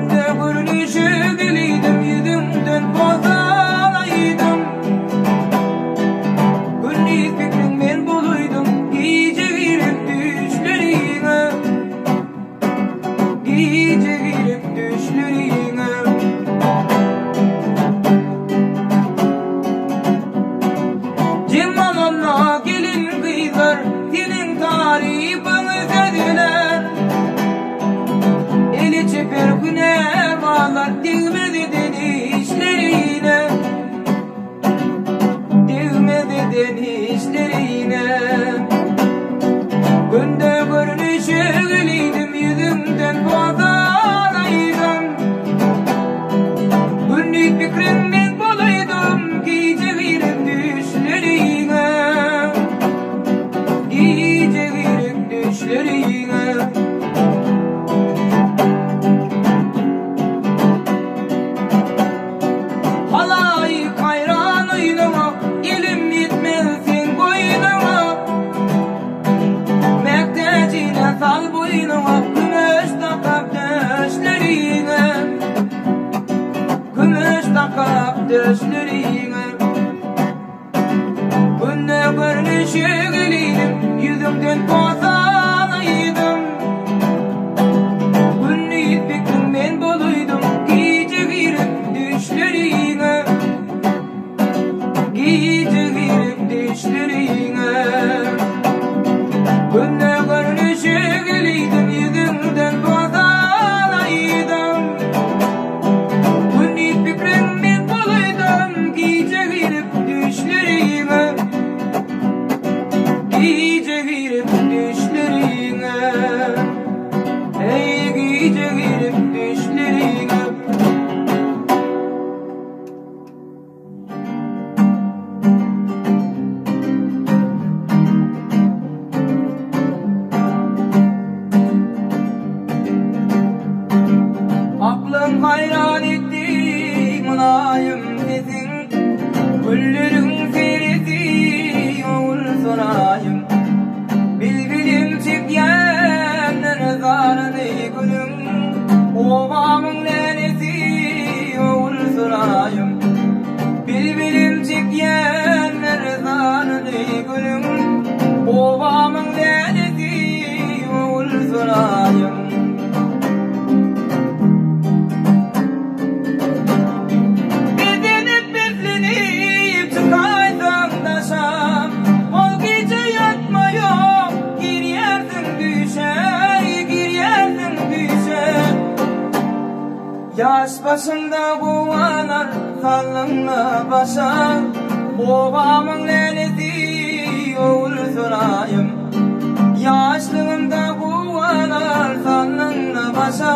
Günde görünüşe geliydim, yüzümden bozalaydım. Günlük fikrim ben buluydum, gece girip düşlerine, gece girip düşlerine. Cemalonna gelin kızlar, senin tarifini dediler. Eli çeper güner bağlar, değmedi denişlerine, değmedi denişlerine. Günde görünüşe geliydim, yüzümden bozalaydım. Günlük fikrim ben buluydum, gece girip düşlerine, gece girip düşlerine. Halayık hayranıydım, elim yetmezsin boynuma. Mektecine sal boynuma, gümüş takıp düşlerine, gümüş takıp düşlerine. Günde görünüşe geliydim, yüzümden bozalaydım. Günlük fikrim ben buluydum, gece girip düşlerine, gece girip düşlerine. Günde görünüşe geliydim, yüzümden bozalaydım. Günlük fikrim ben buluydum, gece girip düşlerine, gece girip düşlerine. Ey gece girip düşlerine. Aklım hayran etti, mülayim sesin, güllerin serisi, oğul sorayım. Bilbilim çekyenler zarını gülüm, ovamın nenesi, oğul sorayım. Bilbilim çekyenler zarını gülüm, ovamın nenesi, oğul sorayım. Bedenip beslenip çıkaysan da şam, ol gece yatma yok, giryersin düşe, giryersin düşe. Yaş başında kuvalar, salınla başa, ovamın nenesi, oğul sorayım. Yaşlığımda kuvalar, salınla başa,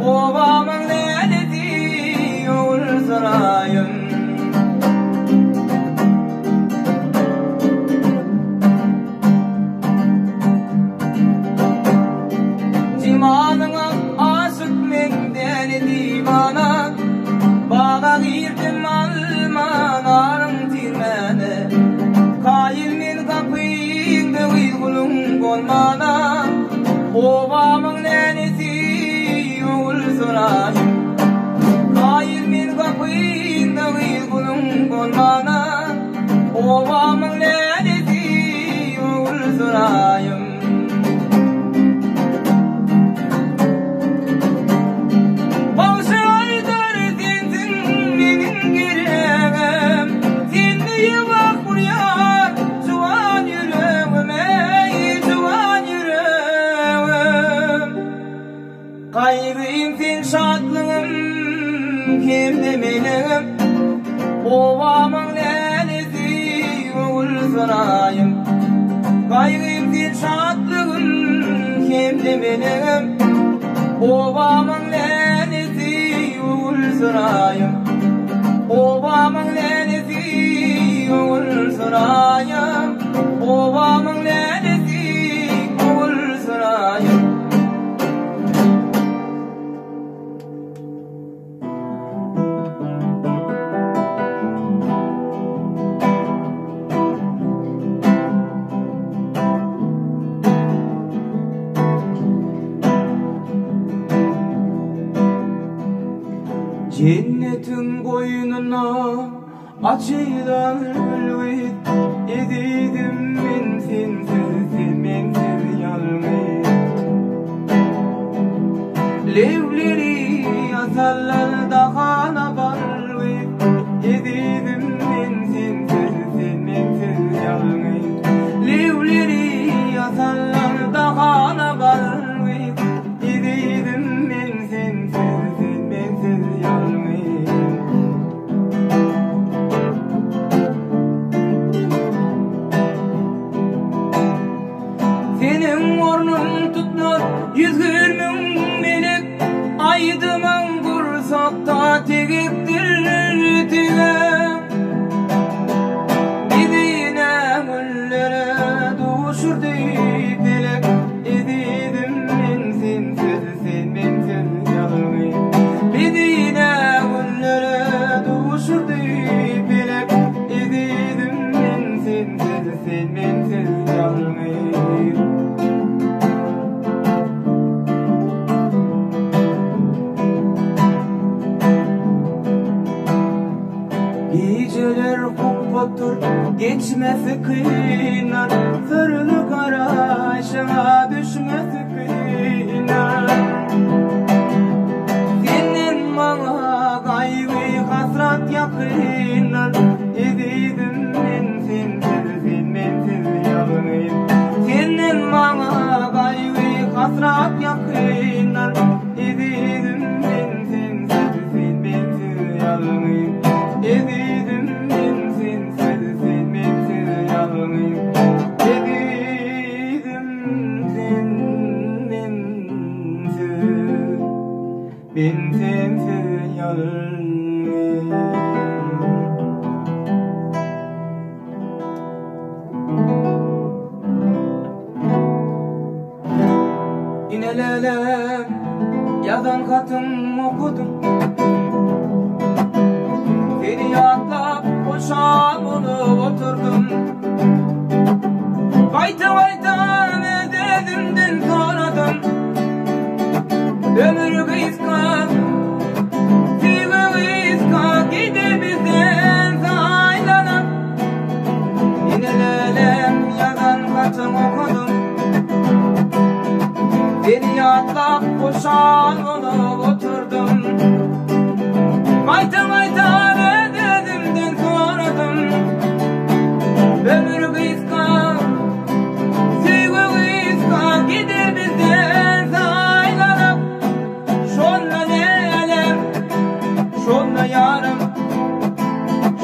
ovamın nenesi, oğul sorayım. Cimanına aşık menden divana, bağa girdim alman arın tirmene. Kayılmin kapıyında uygulun kolmana, ovamın nenesi, oğul sorayım. Kayılmin kapıyında uygulun kolmana, ovamın nenesi, oğul sorayım. Kaygıyım sen şadlığım, kimde benim, ovamın nenesi, oğul sorayım. Kaygıyım sen şadlığım, kimde benim, ovamın nenesi, oğul sorayım. Ovamın nenesi, oğul sorayım. Ovamın nenesi, oğul sorayım. Cennetin koynuna açılan ülvit edidim men sensiz mensiz yalnız. Levleri yazarlar dağına barvit edidim men sensiz mensiz yalnız. Levleri yazarlar dağına barvit edidim men sensiz mensiz yalnız. Senin ornun tutmaz 120 melek, aydımın kursakta tegiptir tüge. Medine güllere doğuşur deyip elek edidim men sensiz sen mensiz yalnız. Medine güllere doğuşur deyip elek edidim men sensiz sen mensiz yalnız. Geceler kokpatur geçmesi kıyınar, sarılı karaşıma düşmesi kıyınar. Senin bana kaygı hasrat yakınar, edidim men sensiz mensiz yalnız. Senin bana kaygı hasrat yakınar, edidim men sensiz mensiz yalnız. Edidim men sensiz mensiz yalnız. Edidim sen mensiz yalnız. İnelelem yazan katım okudum, feriyatla boşan olup oturdum. Vayta vayta ne dedimden sonradım. Ömür kıyıska, sevgi kıyıska, gide bizden saylanan. İnelelem yazan katım okudum, feriyatla boşan olup oturdum. Vayta vayta ne dedimden sonradım. Ömür kıyıska, sevgi kıyıska, gider bizden saylanıp. Şonla lelem, şonla yarım,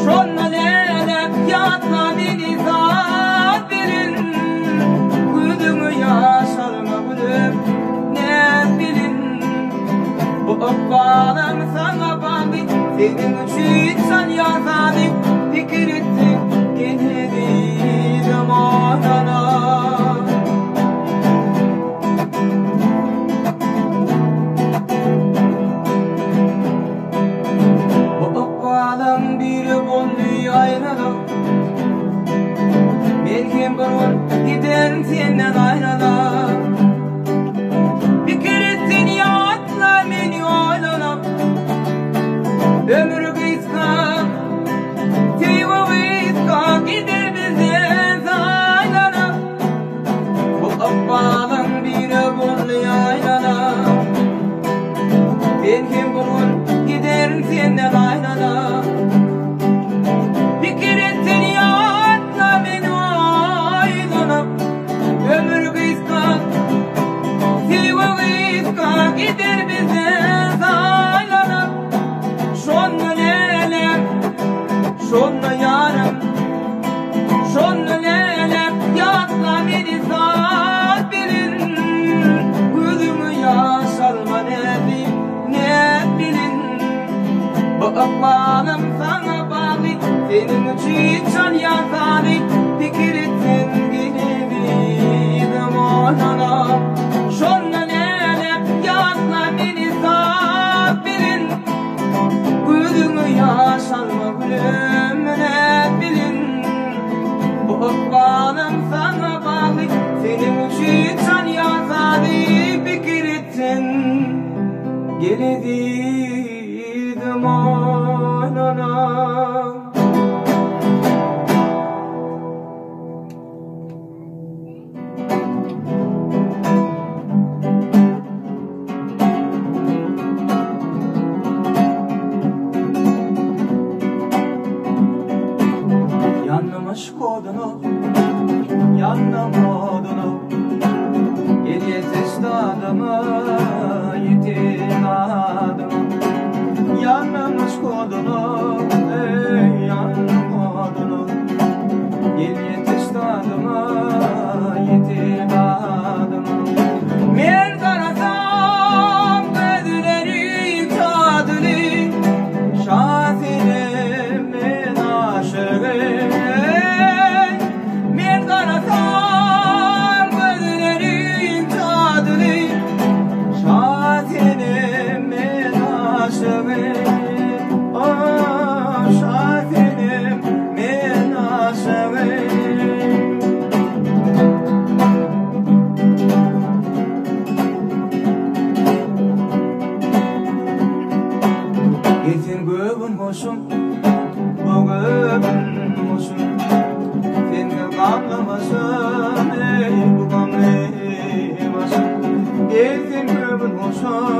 şonla lelem, yatma beni zat verin. Gözümü yaşarma gülüm, ne bilin. Bu öpbalım sana bağlı, senin için sen yazadık, fikir ettik, geldi zamanına. Bu öpbalım biri bollu ayrılık, belki bir ol giderim senden ayrılık. Fikir ettin yatla beni oynanıp. Ömür kıyıska, sevgi kıyıska, gider bizden saylanıp. Bu öpbalım biri bollu ayrılık, belki bir ol giderim senden ayrılık. Fikir ettin yatla beni oynanıp. Ömür kıyıska, sevgi kıyıska, gider bizden saylanıp. Şonla lelem, şonla yarım, şonla lelem, yatla beni zat bilin. Gözümü yaşarma ne bilin. Bu öpbalım sana bağlı, senin için can yazadı. Fikir etsin geldi zamanına. Şonla lelem, yatla beni zat bilin. Gözümü yaşarma gülüm ne bilin. Bu öpbalım sana bağlı, senin için can yazadı. Fikir etsin geldi gözüm oynana. Aşk odunu, yandım odunu, geriye test adımı, yitin adımı. Yandım aşk odunu, yandım odunu, geriye test adımı, yitin adımı. Men karasam gözleri tadını, şafirim men aşığı. Yetin göbün hoşum, bu göbün hoşum. Seni gamlamasın, bu gamlamasın. Yetin göbün hoşum.